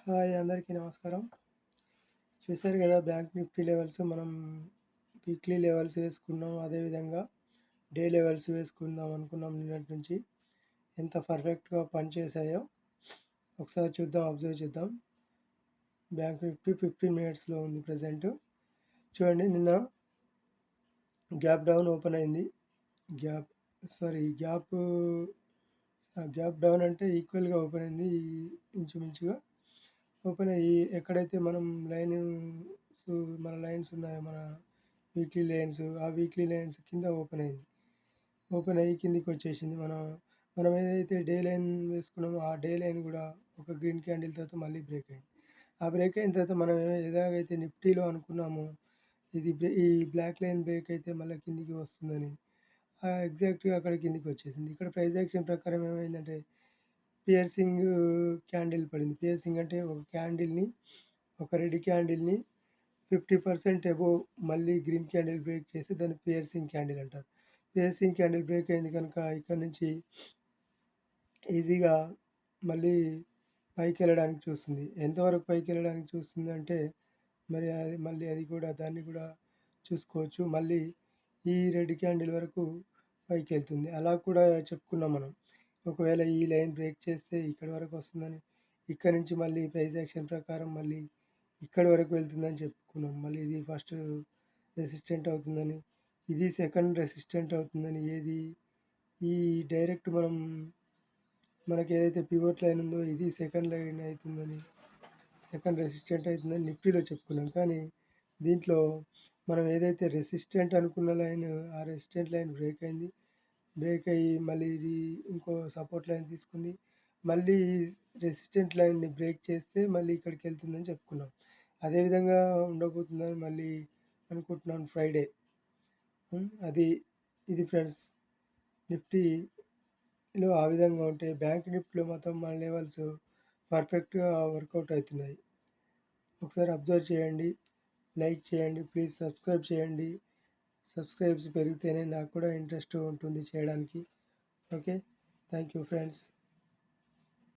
Hi అందరికీ నమస్కారం. చూశారు కదా బ్యాంక్ నిఫ్టీ లెవెల్స్ మనం వీక్లీ లెవెల్స్ వేసుకున్నాం. అదేవిధంగా డే లెవెల్స్ వేసుకుందాం అనుకున్నాం. నిన్నటి నుంచి ఎంత పర్ఫెక్ట్గా పనిచేసాయో ఒకసారి చూద్దాం, అబ్జర్వ్ చేద్దాం. బ్యాంక్ నిఫ్టీ 15 మినిట్స్లో ఉంది ప్రజెంట్. చూడండి, నిన్న గ్యాప్ డౌన్ ఓపెన్ అయింది. గ్యాప్ డౌన్ అంటే ఈక్వల్గా ఓపెన్ అయింది. ఇంచుమించుగా ఓపెన్ అయ్యి ఎక్కడైతే మన లైన్స్ ఉన్నాయో, మన వీక్లీ లైన్స్, ఆ వీక్లీ లైన్స్ కింద ఓపెన్ అయ్యి కిందికి వచ్చేసింది. మనం ఏదైతే డే లైన్ వేసుకున్నామో ఆ డే లైన్ కూడా ఒక గ్రీన్ క్యాండిల్ తర్వాత మళ్ళీ బ్రేక్ అయింది. ఆ బ్రేక్ అయిన తర్వాత మనం ఎలాగైతే నిఫ్టీలో అనుకున్నామో ఈ బ్లాక్ లైన్ బ్రేక్ అయితే మళ్ళీ కిందికి వస్తుందని ఎగ్జాక్ట్గా అక్కడ కిందికి వచ్చేసింది. ఇక్కడ ప్రైస్ యాక్షన్ ప్రకారం ఏమైందంటే పియర్సింగ్ క్యాండిల్ పడింది. పియర్సింగ్ అంటే ఒక రెడ్ క్యాండిల్ని 50% అబోవ్ మళ్ళీ గ్రీన్ క్యాండిల్ బ్రేక్ చేసి దాన్ని పియర్సింగ్ క్యాండిల్ అంటారు. పియర్సింగ్ క్యాండిల్ బ్రేక్ అయింది కనుక ఇక్కడ నుంచి ఈజీగా మళ్ళీ పైకి వెళ్ళడానికి చూస్తుంది. ఎంతవరకు పైకి వెళ్ళడానికి చూస్తుంది అంటే దాన్ని కూడా చూసుకోవచ్చు. మళ్ళీ ఈ రెడ్ క్యాండిల్ వరకు పైకి వెళ్తుంది. అలా కూడా చెప్పుకున్నాం మనం. ఒకవేళ ఈ లైన్ బ్రేక్ చేస్తే ఇక్కడి వరకు వస్తుందని, ఇక్కడ నుంచి మళ్ళీ ప్రైస్ యాక్షన్ ప్రకారం మళ్ళీ ఇక్కడి వరకు వెళ్తుందని చెప్పుకున్నాం. మళ్ళీ ఇది ఫస్ట్ రెసిస్టెంట్ అవుతుందని, ఇది సెకండ్ రెసిస్టెంట్ అవుతుందని, ఈ డైరెక్ట్ మనకి ఏదైతే పివట్ లైన్ ఉందో ఇది సెకండ్ లైన్ అవుతుందని, సెకండ్ రెసిస్టెంట్ అవుతుందని నిఫ్టీలో చెప్పుకున్నాం. కానీ దీంట్లో మనం ఏదైతే రెసిస్టెంట్ అనుకున్న లైన్, ఆ రెసిస్టెంట్ లైన్ బ్రేక్ అయ్యి మళ్ళీ ఇది ఇంకో సపోర్ట్ లైన్ తీసుకుంది. మళ్ళీ రెసిస్టెంట్ లైన్ని బ్రేక్ చేస్తే మళ్ళీ ఇక్కడికి వెళ్తుందని చెప్పుకున్నాం. అదేవిధంగా ఉండబోతుందని మళ్ళీ అనుకుంటున్నాను ఫ్రైడే. ఇది ఫ్రెండ్స్, నిఫ్టీలో ఆ విధంగా ఉంటే బ్యాంక్ నిఫ్టీలో మొత్తం మన లెవెల్స్ పర్ఫెక్ట్గా వర్కౌట్ అవుతున్నాయి. ఒకసారి అబ్జర్వ్ చేయండి, లైక్ చేయండి, ప్లీజ్ సబ్స్క్రైబ్ చేయండి. సబ్స్క్రైబ్స్ పెరిగితేనే నాకు కూడా ఇంట్రెస్ట్ ఉంటుంది చేయడానికి. Okay, thank you friends.